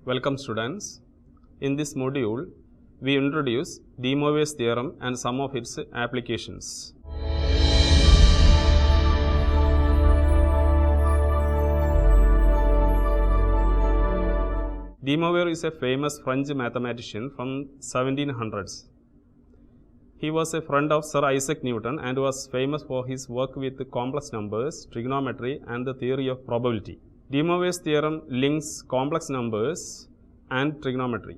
Welcome students. In this module, we introduce De Moivre's theorem and some of its applications. De Moivre is a famous French mathematician from 1700s. He was a friend of Sir Isaac Newton and was famous for his work with complex numbers, trigonometry and the theory of probability. De Moivre's theorem links complex numbers and trigonometry.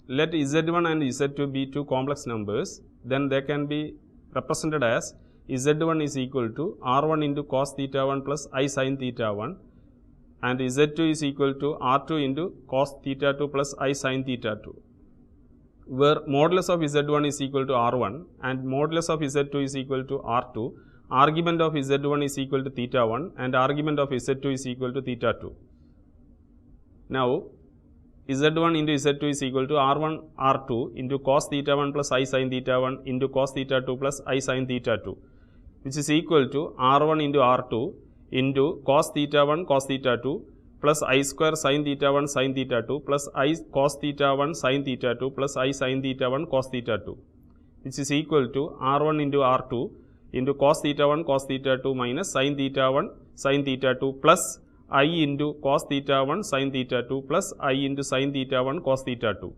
Let Z1 and Z2 be two complex numbers, then they can be represented as Z1 is equal to R1 into cos theta 1 plus I sin theta 1 and Z2 is equal to R2 into cos theta 2 plus I sin theta 2, where modulus of Z1 is equal to R1 and modulus of Z2 is equal to R2. Argument of Z1 is equal to theta 1 and argument of Z2 is equal to theta 2. Now, Z1 into Z2 is equal to R1 R2 into cos theta 1 plus I sin theta 1 into cos theta 2 plus I sin theta 2, which is equal to R1 into R2 into cos theta 1 cos theta 2 plus I square sin theta 1 sin theta 2 plus I cos theta 1 sin theta 2 plus I sin theta 1 cos theta 2, which is equal to R1 into R2 into cos theta 1 cos theta 2 minus sin theta 1 sin theta 2 plus I into cos theta 1 sin theta 2 plus I into sin theta 1 cos theta 2.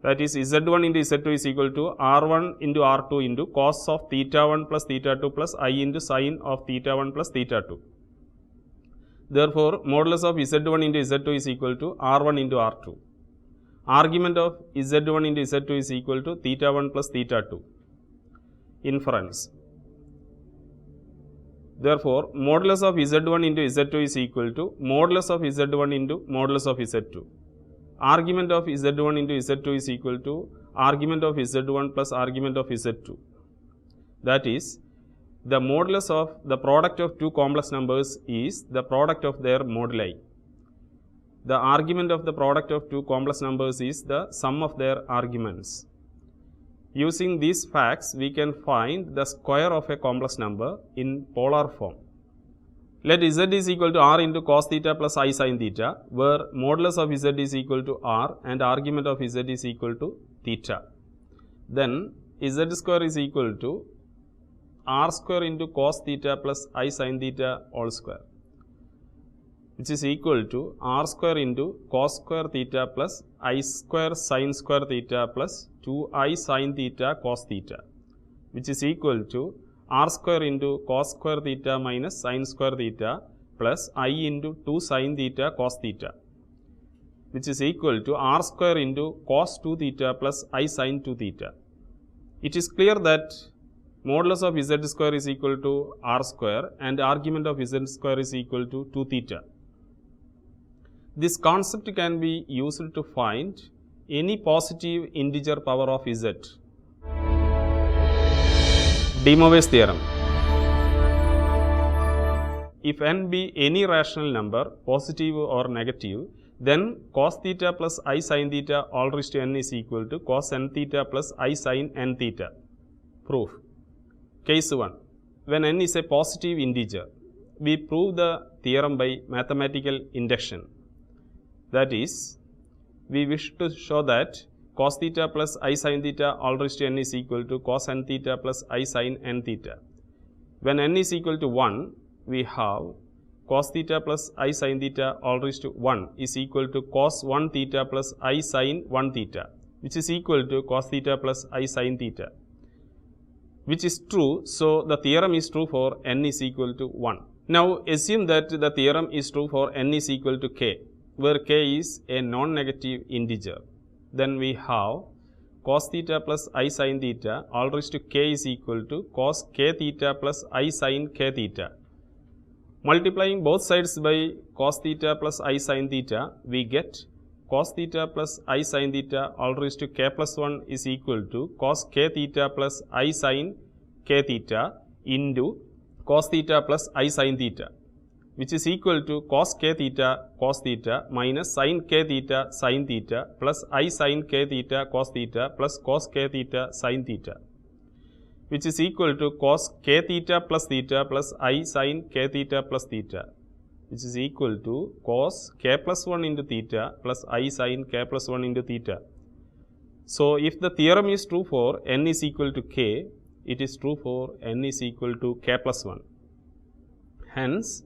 That is Z1 into Z2 is equal to R1 into R2 into cos of theta 1 plus theta 2 plus I into sin of theta 1 plus theta 2. Therefore, modulus of Z1 into Z2 is equal to R1 into R2. Argument of Z1 into Z2 is equal to theta 1 plus theta 2. Inference. Therefore, modulus of Z1 into Z2 is equal to modulus of Z1 into modulus of Z2. Argument of Z1 into Z2 is equal to argument of Z1 plus argument of Z2. That is, the modulus of the product of two complex numbers is the product of their moduli. The argument of the product of two complex numbers is the sum of their arguments. Using these facts, we can find the square of a complex number in polar form. Let Z is equal to R into cos theta plus I sin theta, where modulus of Z is equal to R and argument of Z is equal to theta. Then Z square is equal to R square into cos theta plus I sin theta all square, which is equal to R square into cos square theta plus I square sin square theta plus 2I sin theta cos theta, which is equal to R square into cos square theta minus sin square theta plus I into 2 sin theta cos theta, which is equal to R square into cos 2 theta plus I sin 2 theta. It is clear that modulus of Z square is equal to R square and argument of Z square is equal to 2 theta. This concept can be used to find any positive integer power of Z. De Moivre's theorem. If n be any rational number, positive or negative, then cos theta plus I sin theta all raised to n is equal to cos n theta plus I sin n theta. Proof. Case 1. When n is a positive integer, we prove the theorem by mathematical induction. That is, we wish to show that cos theta plus I sin theta all raised to n is equal to cos n theta plus I sin n theta. When n is equal to 1, we have cos theta plus I sin theta all raised to 1 is equal to cos 1 theta plus I sin 1 theta, which is equal to cos theta plus I sin theta, which is true. So, the theorem is true for n is equal to 1. Now, assume that the theorem is true for n is equal to k, where k is a non-negative integer. Then we have cos theta plus I sin theta all raised to k is equal to cos k theta plus I sin k theta. Multiplying both sides by cos theta plus I sin theta, we get cos theta plus I sin theta all raised to k plus 1 is equal to cos k theta plus I sin k theta into cos theta plus I sin theta, which is equal to cos k theta cos theta minus sin k theta sin theta plus I sin k theta cos theta plus cos k theta sin theta, which is equal to cos k theta plus I sin k theta plus theta, which is equal to cos k plus 1 into theta plus I sin k plus 1 into theta. So, if the theorem is true for n is equal to k, it is true for n is equal to k plus 1. Hence,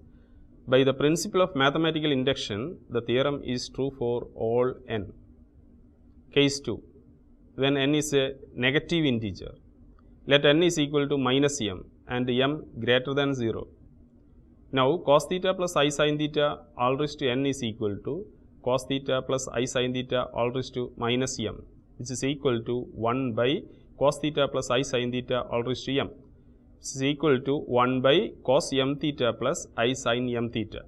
by the principle of mathematical induction, the theorem is true for all n. Case 2. When n is a negative integer, let n is equal to minus m and m greater than 0. Now, cos theta plus I sin theta all raised to n is equal to cos theta plus I sin theta all raised to minus m, which is equal to 1 by cos theta plus I sin theta all raised to m, which is equal to 1 by cos m theta plus I sin m theta.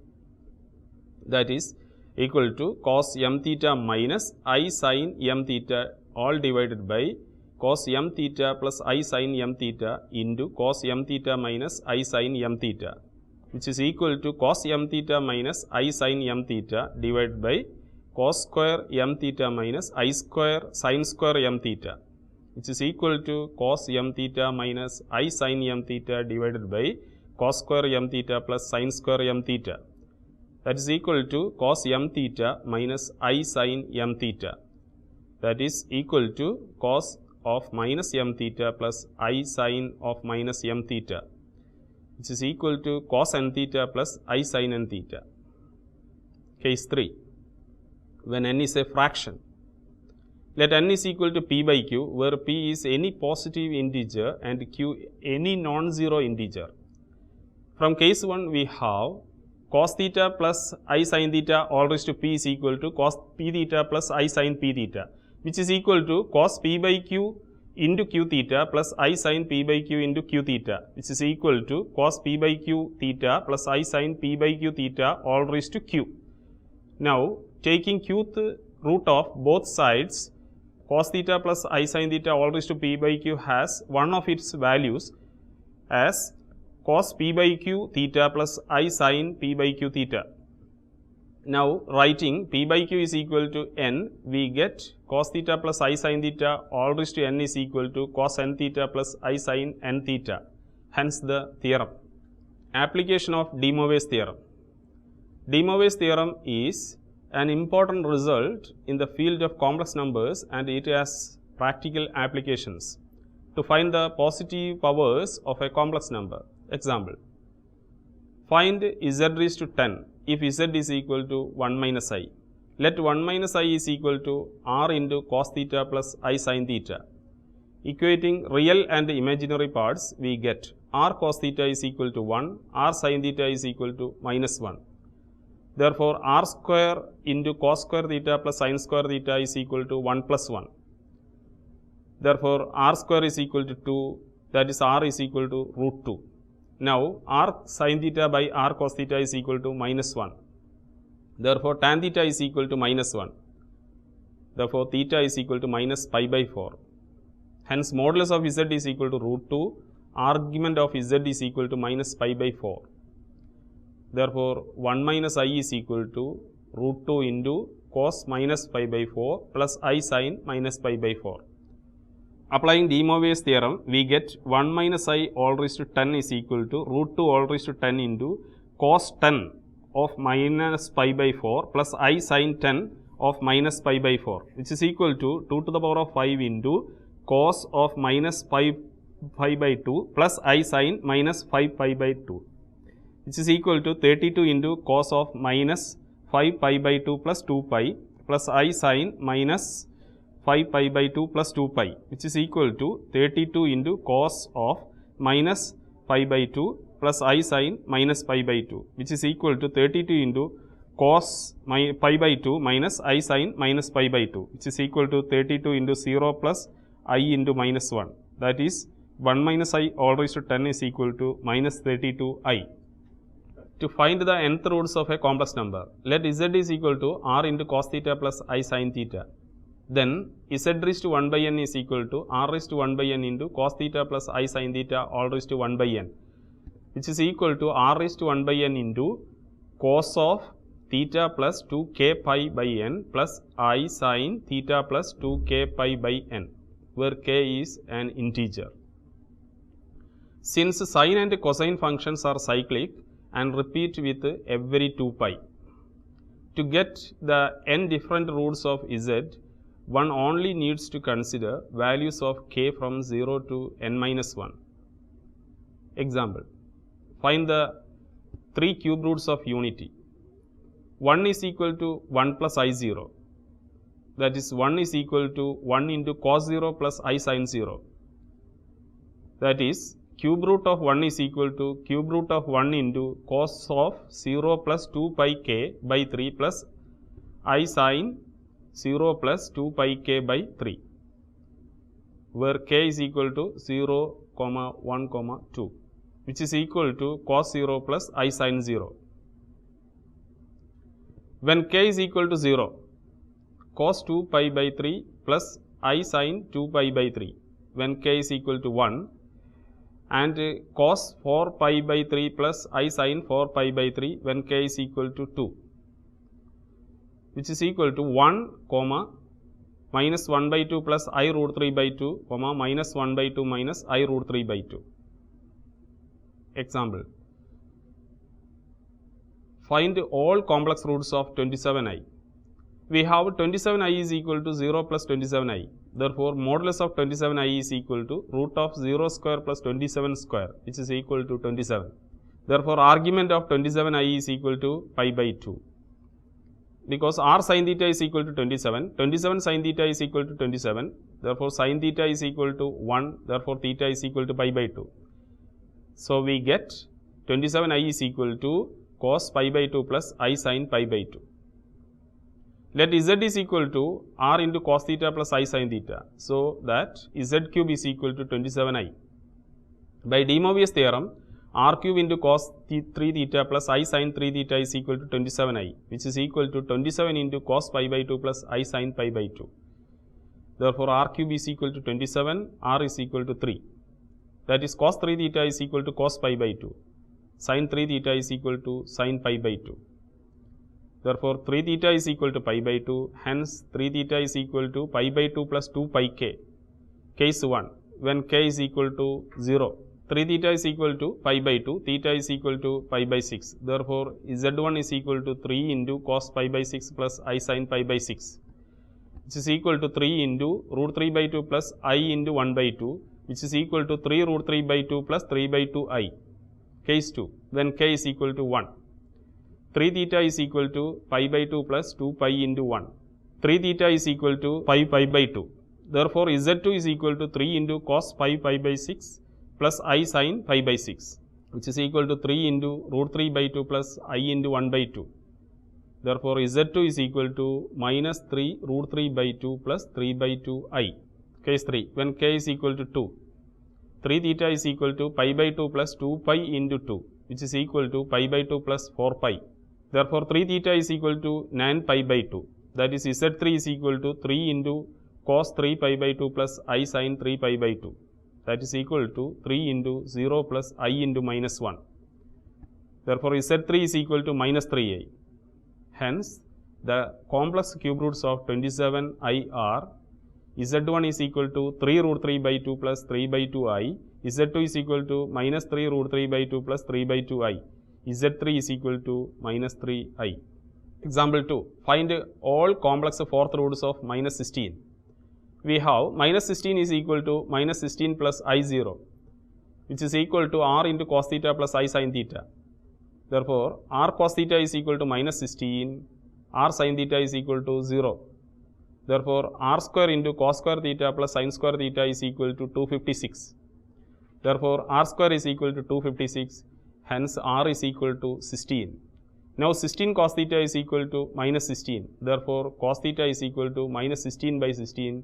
That is equal to cos m theta minus I sin m theta all divided by cos m theta plus I sin m theta into cos m theta minus I sin m theta, which is equal to cos m theta minus I sin m theta divided by cos square m theta minus I square sin square m theta, which is equal to cos m theta minus I sin m theta divided by cos square m theta plus sin square m theta. That is equal to cos m theta minus I sin m theta. That is equal to cos of minus m theta plus I sin of minus m theta, which is equal to cos n theta plus I sin n theta. Case 3. When n is a fraction, let n is equal to p by q, where p is any positive integer and q any non-zero integer. From case 1, we have cos theta plus I sin theta all raised to p is equal to cos p theta plus I sin p theta, which is equal to cos p by q into q theta plus I sin p by q into q theta, which is equal to cos p by q theta plus I sin p by q theta all raised to q. Now, taking qth root of both sides, cos theta plus I sin theta all raised to p by q has one of its values as cos p by q theta plus I sin p by q theta. Now, writing p by q is equal to n, we get cos theta plus I sin theta all raised to n is equal to cos n theta plus I sin n theta. Hence, the theorem. Application of De Moivre's theorem. De Moivre's theorem is an important result in the field of complex numbers, and it has practical applications to find the positive powers of a complex number. Example, find z raised to 10 if z is equal to 1 minus I. Let 1 minus I is equal to r into cos theta plus I sin theta. Equating real and imaginary parts, we get r cos theta is equal to 1, r sin theta is equal to minus 1. Therefore, r square into cos square theta plus sin square theta is equal to 1 plus 1. Therefore, r square is equal to 2, that is r is equal to root 2. Now, r sin theta by r cos theta is equal to minus 1. Therefore, tan theta is equal to minus 1. Therefore, theta is equal to minus pi by 4. Hence, modulus of z is equal to root 2, argument of z is equal to minus pi by 4. Therefore, 1 minus I is equal to root 2 into cos minus pi by 4 plus I sin minus pi by 4. Applying De Moivre's theorem, we get 1 minus I all raised to 10 is equal to root 2 all raised to 10 into cos 10 of minus pi by 4 plus I sin 10 of minus pi by 4, which is equal to 2 to the power of 5 into cos of minus pi by 2 plus I sin minus 5 pi by 2, which is equal to 32 into cos of minus 5 pi by 2 plus 2 pi plus I sin minus 5 pi by 2 plus 2 pi, which is equal to 32 into cos of minus pi by 2 plus I sin minus pi by 2, which is equal to 32 into cos pi by 2 minus I sin minus pi by 2, which is equal to 32 into 0 plus I into minus 1. That is 1 minus I all raised to 10 is equal to minus 32I. To find the nth roots of a complex number, let z is equal to r into cos theta plus I sin theta. Then z raised to 1 by n is equal to r raised to 1 by n into cos theta plus I sin theta all raised to 1 by n, which is equal to r raised to 1 by n into cos of theta plus 2k pi by n plus I sin theta plus 2k pi by n, where k is an integer. Since sine and cosine functions are cyclic and repeat with every 2 pi. To get the n different roots of z, one only needs to consider values of k from 0 to n minus 1. Example, find the 3 cube roots of unity. 1 is equal to 1 plus I0. That is 1 is equal to 1 into cos 0 plus I sin 0. That is cube root of 1 is equal to cube root of 1 into cos of 0 plus 2 pi k by 3 plus I sin 0 plus 2 pi k by 3, where k is equal to 0, 1, 2, which is equal to cos 0 plus I sin 0. When k is equal to 0, cos 2 pi by 3 plus I sin 2 pi by 3. When k is equal to 1, and cos 4 pi by 3 plus I sin 4 pi by 3 when k is equal to 2, which is equal to 1, minus 1 by 2 plus I root 3 by 2, minus 1 by 2 minus I root 3 by 2. Example, find all complex roots of 27i. We have 27i is equal to 0 plus 27i. Therefore, modulus of 27i is equal to root of 0 square plus 27 square, which is equal to 27. Therefore, argument of 27i is equal to pi by 2. Because r sin theta is equal to 27, 27 sin theta is equal to 27. Therefore, sin theta is equal to 1. Therefore, theta is equal to pi by 2. So, we get 27i is equal to cos pi by 2 plus I sin pi by 2. Let z is equal to r into cos theta plus I sin theta. So, that z cube is equal to 27i. By De Moivre's theorem, r cube into cos 3 theta plus I sin 3 theta is equal to 27i, which is equal to 27 into cos pi by 2 plus I sin pi by 2. Therefore, r cube is equal to 27, r is equal to 3. That is cos 3 theta is equal to cos pi by 2. Sin 3 theta is equal to sin pi by 2. Therefore, 3 theta is equal to pi by 2. Hence, 3 theta is equal to pi by 2 plus 2 pi k. Case 1, when k is equal to 0. 3 theta is equal to pi by 2, theta is equal to pi by 6. Therefore, z1 is equal to 3 into cos pi by 6 plus I sin pi by 6, which is equal to 3 into root 3 by 2 plus I into 1 by 2, which is equal to 3 root 3 by 2 plus 3 by 2 I. Case 2, when k is equal to 1. 3 theta is equal to pi by 2 plus 2 pi into 1. 3 theta is equal to pi by 2. Therefore, z2 is equal to 3 into cos pi by 6 plus I sin pi by 6, which is equal to 3 into root 3 by 2 plus I into 1 by 2. Therefore, z2 is equal to minus 3 root 3 by 2 plus 3 by 2 I. Case 3, when k is equal to 2. 3 theta is equal to pi by 2 plus 2 pi into 2, which is equal to pi by 2 plus 4 pi. Therefore, 3 theta is equal to 9 pi by 2. That is z3 is equal to 3 into cos 3 pi by 2 plus I sin 3 pi by 2. That is equal to 3 into 0 plus I into minus 1. Therefore, z3 is equal to minus 3i. Hence, the complex cube roots of 27i are z1 is equal to 3 root 3 by 2 plus 3 by 2i, z2 is equal to minus 3 root 3 by 2 plus 3 by 2i, z3 is equal to minus 3i. Example 2, find all complex fourth roots of minus 16. We have minus 16 is equal to minus 16 plus I0, which is equal to r into cos theta plus I sin theta. Therefore, r cos theta is equal to minus 16, r sin theta is equal to 0. Therefore, r square into cos square theta plus sin square theta is equal to 256. Therefore, r square is equal to 256. Hence, r is equal to 16. Now, 16 cos theta is equal to minus 16. Therefore, cos theta is equal to minus 16 by 16.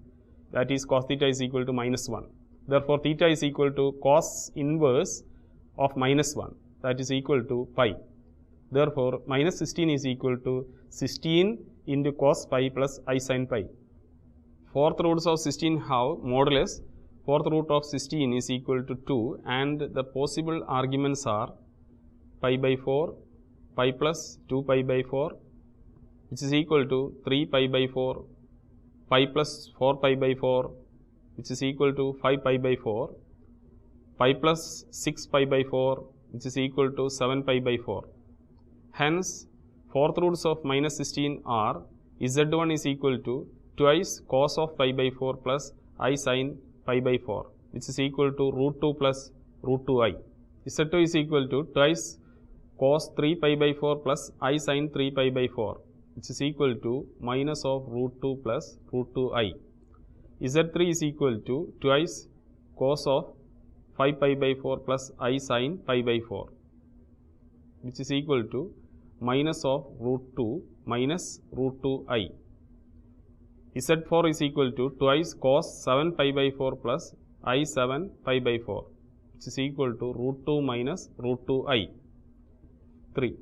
That is, cos theta is equal to minus 1. Therefore, theta is equal to cos inverse of minus 1. That is equal to pi. Therefore, minus 16 is equal to 16 into cos pi plus I sin pi. Fourth roots of 16 have modulus. Fourth root of 16 is equal to 2, and the possible arguments are pi by 4, pi plus 2 pi by 4, which is equal to 3 pi by 4, pi plus 4 pi by 4, which is equal to 5 pi by 4, pi plus 6 pi by 4, which is equal to 7 pi by 4. Hence, fourth roots of minus 16 are z1 is equal to twice cos of pi by 4 plus I sin pi by 4, which is equal to root 2 plus root 2i. z2 is equal to twice cos 3 pi by 4 plus I sin 3 pi by 4, which is equal to minus of root 2 plus root 2i. z3 is equal to twice cos of 5 pi by 4 plus I sin pi by 4, which is equal to minus of root 2 minus root 2i. z4 is equal to twice cos 7 pi by 4 plus I 7 pi by 4, which is equal to root 2 minus root 2i. 3.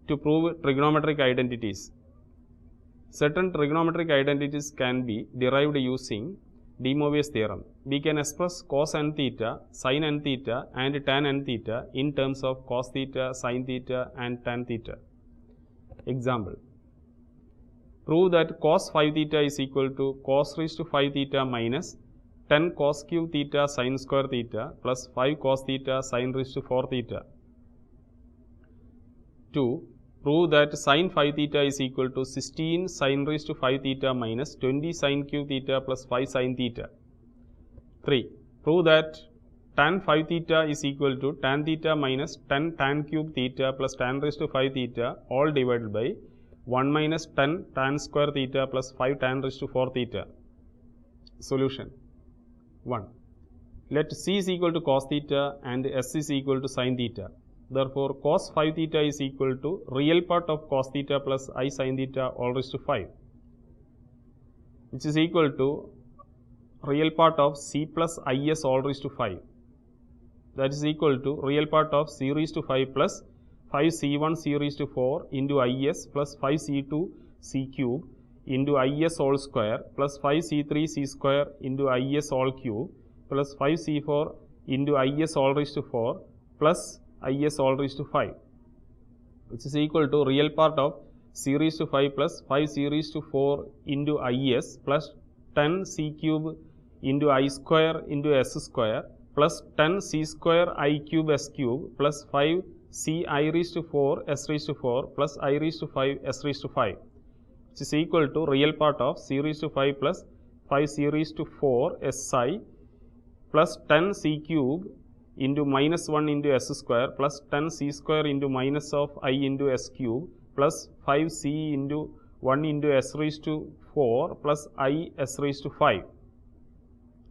To prove trigonometric identities. Certain trigonometric identities can be derived using De Moivre's theorem. We can express cos n theta, sin n theta and tan n theta in terms of cos theta, sin theta and tan theta. Example. Prove that cos 5 theta is equal to cos raised to 5 theta minus 10 cos cube theta sin square theta plus 5 cos theta sin raised to 4 theta. 2. Prove that sin 5 theta is equal to 16 sin raised to 5 theta minus 20 sin cube theta plus 5 sin theta. 3. Prove that tan 5 theta is equal to tan theta minus 10 tan cube theta plus tan raised to 5 theta all divided by 1 minus 10 tan square theta plus 5 tan raised to 4 theta. Solution. 1. Let C is equal to cos theta and S is equal to sin theta. Therefore, cos 5 theta is equal to real part of cos theta plus I sin theta all raised to 5, which is equal to real part of C plus IS all raised to 5. That is equal to real part of C raised to 5 plus 5C1 C raised to 4 into IS plus 5C2 C cube into IS whole square plus 5C3 C square into IS all cube plus 5C4 into IS all raised to 4 plus IS all raised to 5, which is equal to real part of C raised to 5 plus 5 C raised to 4 into IS plus 10 C cube into I square into S square plus 10 C square I cube S cube plus 5 C I raised to 4 S raised to 4 plus I raised to 5 S raised to 5, which is equal to real part of C raised to 5 plus 5 C raised to 4 SI plus 10 C cube into minus 1 into S square plus 10 C square into minus of I into S cube plus 5 C into 1 into S raised to 4 plus I S raised to 5.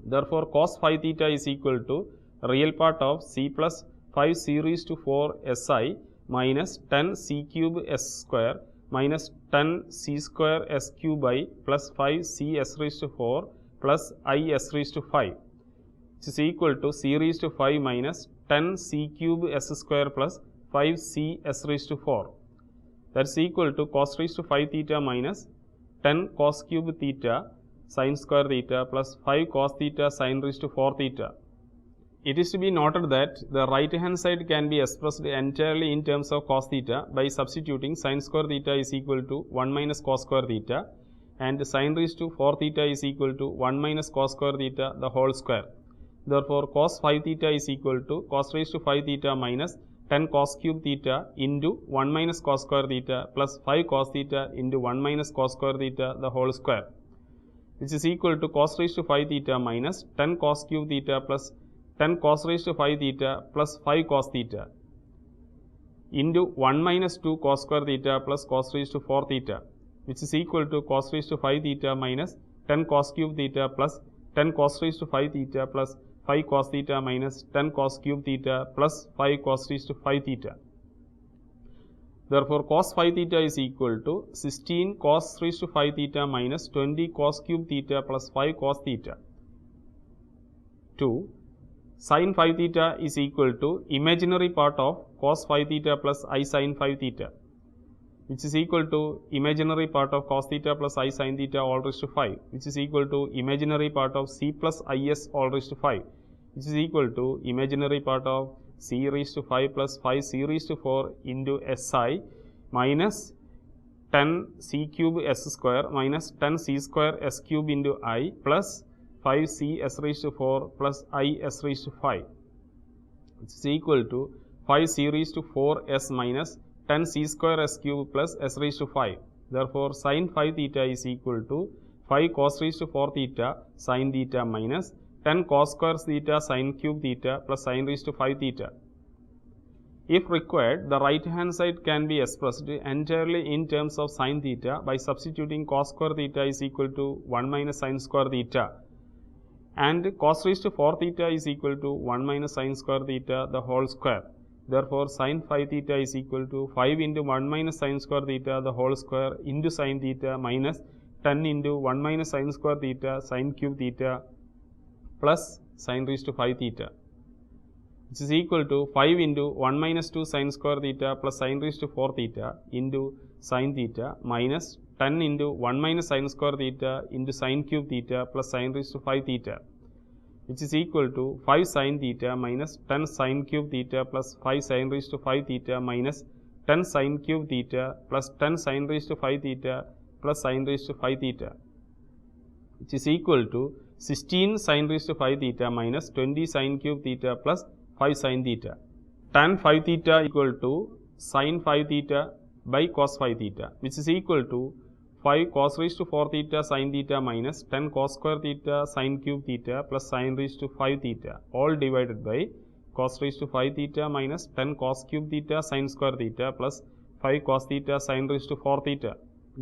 Therefore, cos 5 theta is equal to real part of C plus 5 C raised to 4 SI minus 10 C cube S square minus 10 C square S cube I plus 5 C S raised to 4 plus I S raised to 5, which is equal to C raised to 5 minus 10 C cube S square plus 5 C S raised to 4. That is equal to cos raised to 5 theta minus 10 cos cube theta sin square theta plus 5 cos theta sin raised to 4 theta. It is to be noted that the right hand side can be expressed entirely in terms of cos theta by substituting sin square theta is equal to 1 minus cos square theta and sin raised to 4 theta is equal to 1 minus cos square theta the whole square. Therefore, cos 5 theta is equal to cos raised to 5 theta minus 10 cos cube theta into 1 minus cos square theta plus 5 cos theta into 1 minus cos square theta the whole square, which is equal to cos raised to 5 theta minus 10 cos cube theta plus 10 cos raised to 5 theta plus 5 cos theta into 1 minus 2 cos square theta plus cos raised to 4 theta, which is equal to cos raised to 5 theta minus 10 cos cube theta plus 10 cos raised to 5 theta plus 5 cos theta minus 10 cos cube theta plus 5 cos raised to 5 theta. Therefore, cos 5 theta is equal to 16 cos raised to 5 theta minus 20 cos cube theta plus 5 cos theta. 2. Sin 5 theta is equal to imaginary part of cos 5 theta plus I sin 5 theta, which is equal to imaginary part of cos theta plus I sin theta all raised to 5, which is equal to imaginary part of C plus IS all raised to 5, which is equal to imaginary part of C raised to 5 plus 5 C raised to 4 into SI minus 10 C cube S square minus 10 C square S cube into I plus 5 C S raised to 4 plus I S raised to 5, which is equal to 5 c raised to 4 s minus 10 c square s cube plus s raised to 5. Therefore, sin 5 theta is equal to 5 cos raised to 4 theta sin theta minus 10 cos square theta sin cube theta plus sin raised to 5 theta. If required, the right hand side can be expressed entirely in terms of sin theta by substituting cos square theta is equal to 1 minus sin square theta, and cos raised to 4 theta is equal to 1 minus sin square theta the whole square. Therefore, sin 5 theta is equal to 5 into 1 minus sin square theta the whole square into sin theta minus 10 into 1 minus sin square theta sin cube theta plus sin raised to 5 theta, which is equal to 5 into 1 minus 2 sin square theta plus sin raised to 4 theta into sin theta minus 10 into 1 minus sin square theta into sin cube theta plus sin raised to 5 theta, which is equal to 5 sin theta minus 10 sin cube theta plus 5 sin raised to 5 theta minus 10 sin cube theta plus 10 sin raised to 5 theta plus sin raised to 5 theta, which is equal to 16 sin raised to 5 theta minus 20 sin cube theta plus 5 sin theta. Tan 5 theta equal to sin 5 theta by cos 5 theta, which is equal to 5 cos raised to 4 theta sin theta minus 10 cos square theta sin cube theta plus sin raised to 5 theta, all divided by cos raised to 5 theta minus 10 cos cube theta sin square theta plus 5 cos theta sin raised to 4 theta.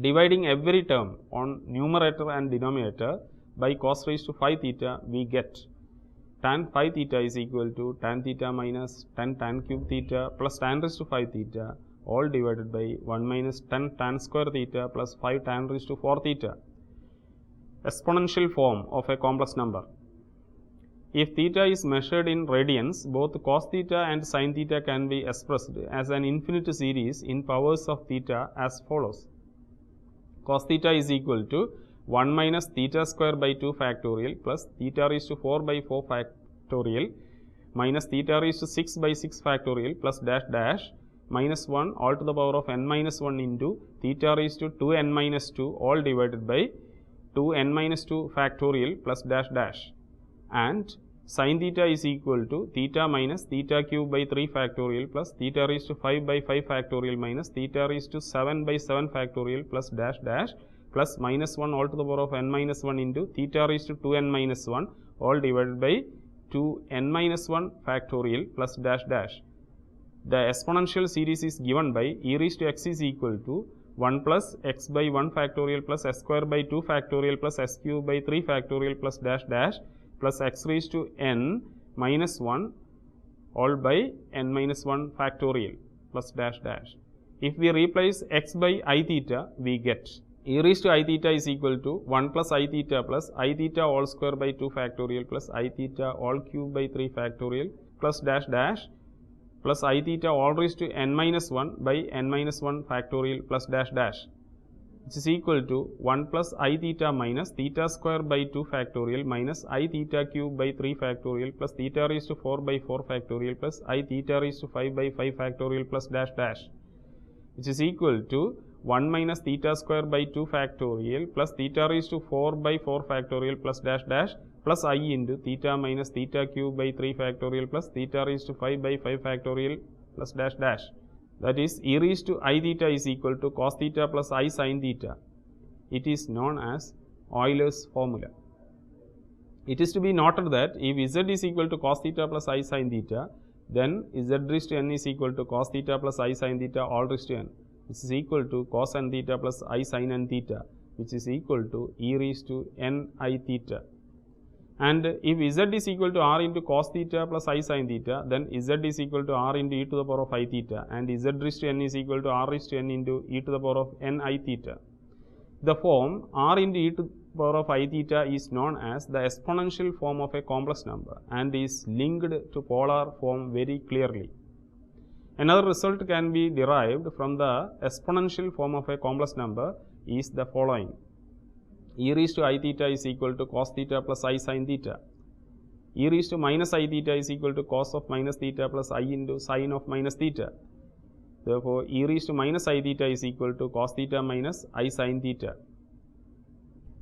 Dividing every term on numerator and denominator by cos raised to 5 theta, we get tan 5 theta is equal to tan theta minus 10 tan cube theta plus tan raised to 5 theta, all divided by 1 minus 10 tan square theta plus 5 tan raised to 4 theta. Exponential form of a complex number. If theta is measured in radians, both cos theta and sin theta can be expressed as an infinite series in powers of theta as follows. Cos theta is equal to 1 minus theta square by 2 factorial plus theta raised to 4 by 4 factorial minus theta raised to 6 by 6 factorial plus dash dash minus 1 all to the power of n minus 1 into theta raised to 2n minus 2 all divided by 2n minus 2 factorial plus dash dash, and sin theta is equal to theta minus theta cube by 3 factorial plus theta raised to 5 by 5 factorial minus theta raised to 7 by 7 factorial plus dash dash plus minus 1 all to the power of n minus 1 into theta raised to 2n minus 1 all divided by 2n minus 1 factorial plus dash dash. The exponential series is given by e raised to x is equal to 1 plus x by 1 factorial plus s square by 2 factorial plus s cube by 3 factorial plus dash dash plus x raised to n minus 1 all by n minus 1 factorial plus dash dash. If we replace x by I theta, we get e raised to I theta is equal to 1 plus I theta plus I theta all square by 2 factorial plus I theta all cube by 3 factorial plus dash dash plus I theta all raised to n minus 1 by n minus 1 factorial plus dash dash, which is equal to 1 plus I theta minus theta square by 2 factorial minus I theta cube by 3 factorial plus theta raised to 4 by 4 factorial plus I theta raised to 5 by 5 factorial plus dash dash, which is equal to 1 minus theta square by 2 factorial plus theta raised to 4 by 4 factorial plus dash dash plus I into theta minus theta cube by 3 factorial plus theta raised to 5 by 5 factorial plus dash dash. That is, e raised to I theta is equal to cos theta plus I sin theta. It is known as Euler's formula. It is to be noted that if z is equal to cos theta plus I sin theta, then z raised to n is equal to cos theta plus I sin theta all raised to n, which is equal to cos n theta plus I sin n theta, which is equal to e raised to n I theta. And if z is equal to r into cos theta plus I sin theta, then z is equal to r into e to the power of I theta, and z raised to n is equal to r raised to n into e to the power of n I theta. The form r into e to the power of I theta is known as the exponential form of a complex number and is linked to polar form very clearly. Another result can be derived from the exponential form of a complex number is the following. E raised to I theta is equal to cos theta plus I sin theta. E raised to minus I theta is equal to cos of minus theta plus I into sin of minus theta. Therefore, e raised to minus I theta is equal to cos theta minus I sin theta.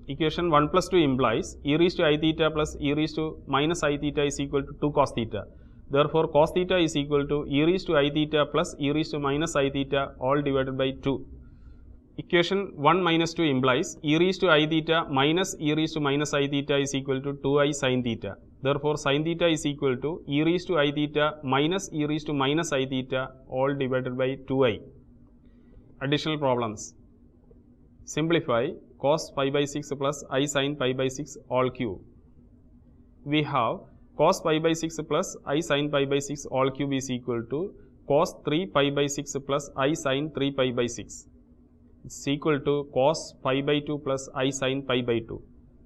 Equation 1 plus 2 implies e raised to I theta plus e raised to minus I theta is equal to 2 cos theta. Therefore, cos theta is equal to e raised to I theta plus e raised to minus I theta all divided by 2. Equation 1 minus 2 implies e raised to I theta minus e raised to minus I theta is equal to 2i sin theta. Therefore, sin theta is equal to e raised to I theta minus e raised to minus I theta all divided by 2i. Additional problems. Simplify cos pi by 6 plus I sin pi by 6 all cube. We have cos pi by 6 plus I sin pi by 6 all cube is equal to cos 3 pi by 6 plus I sin 3 pi by 6. It's equal to cos pi by 2 plus I sin pi by 2,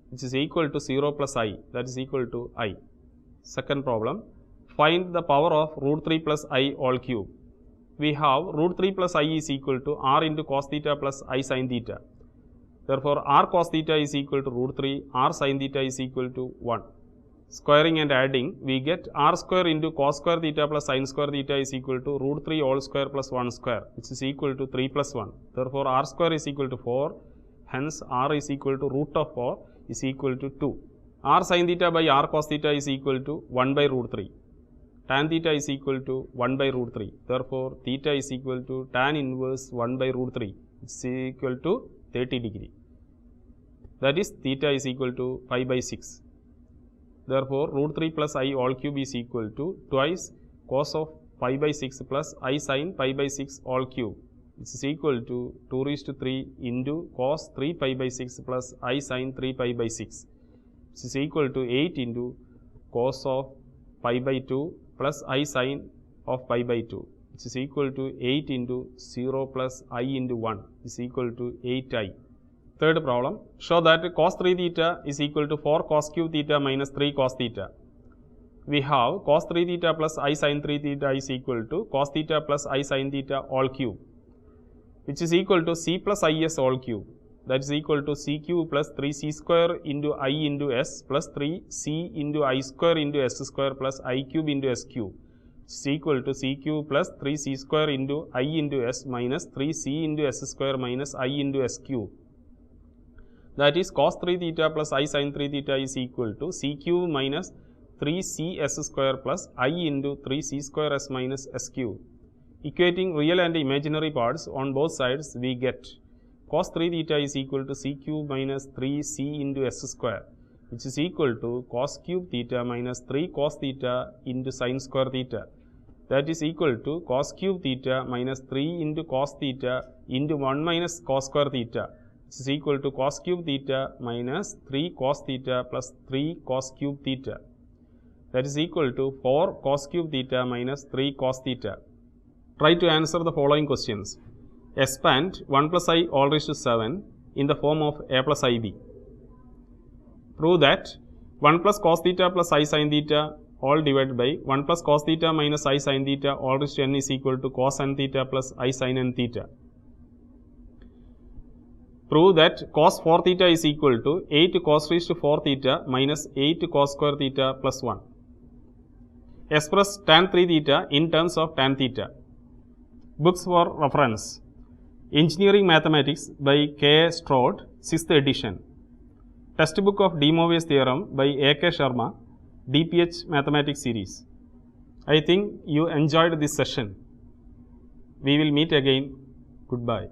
which is equal to 0 plus I, that is equal to I. Second problem, find the power of root 3 plus I all cube. We have root 3 plus I is equal to r into cos theta plus I sin theta. Therefore, r cos theta is equal to root 3, r sin theta is equal to 1. Squaring and adding, we get r square into cos square theta plus sin square theta is equal to root 3 all square plus 1 square, which is equal to 3 plus 1. Therefore, r square is equal to 4, hence r is equal to root of 4 is equal to 2. R sin theta by r cos theta is equal to 1 by root 3. Tan theta is equal to 1 by root 3. Therefore, theta is equal to tan inverse 1 by root 3. It's equal to 30 degree. That is theta is equal to 5 by 6. Therefore, root 3 plus I all cube is equal to twice cos of pi by 6 plus I sin pi by 6 all cube, which is equal to 2 raised to 3 into cos 3 pi by 6 plus I sin 3 pi by 6, which is equal to 8 into cos of pi by 2 plus I sin of pi by 2, which is equal to 8 into 0 plus I into 1 is equal to 8i. Third problem, show that cos 3 theta is equal to 4 cos cube theta minus 3 cos theta. We have cos 3 theta plus I sin 3 theta is equal to cos theta plus I sin theta all cube, which is equal to c plus is all cube. That is equal to c cube plus 3c square into I into s plus 3c into I square into s square plus I cube into s cube, which is equal to c cube plus 3c square into I into s minus 3c into s square minus I into s cube. That is cos 3 theta plus I sin 3 theta is equal to c cube minus 3cs square plus I into 3c square s minus s cube. Equating real and imaginary parts on both sides, we get cos 3 theta is equal to c cube minus 3c into s square, which is equal to cos cube theta minus 3 cos theta into sin square theta. That is equal to cos cube theta minus 3 into cos theta into 1 minus cos square theta, which is equal to cos cube theta minus 3 cos theta plus 3 cos cube theta. That is equal to 4 cos cube theta minus 3 cos theta. Try to answer the following questions. Expand 1 plus I all raised to 7 in the form of a plus ib. Prove that 1 plus cos theta plus I sin theta all divided by 1 plus cos theta minus I sin theta all raised to n is equal to cos n theta plus I sin n theta. Prove that cos 4 theta is equal to 8 cos raised to 4 theta minus 8 cos square theta plus 1. Express tan 3 theta in terms of tan theta. Books for reference. Engineering Mathematics by K. Stroud, 6th edition. Textbook of De Moivre's theorem by A.K. Sharma, DPH Mathematics series. I think you enjoyed this session. We will meet again. Goodbye.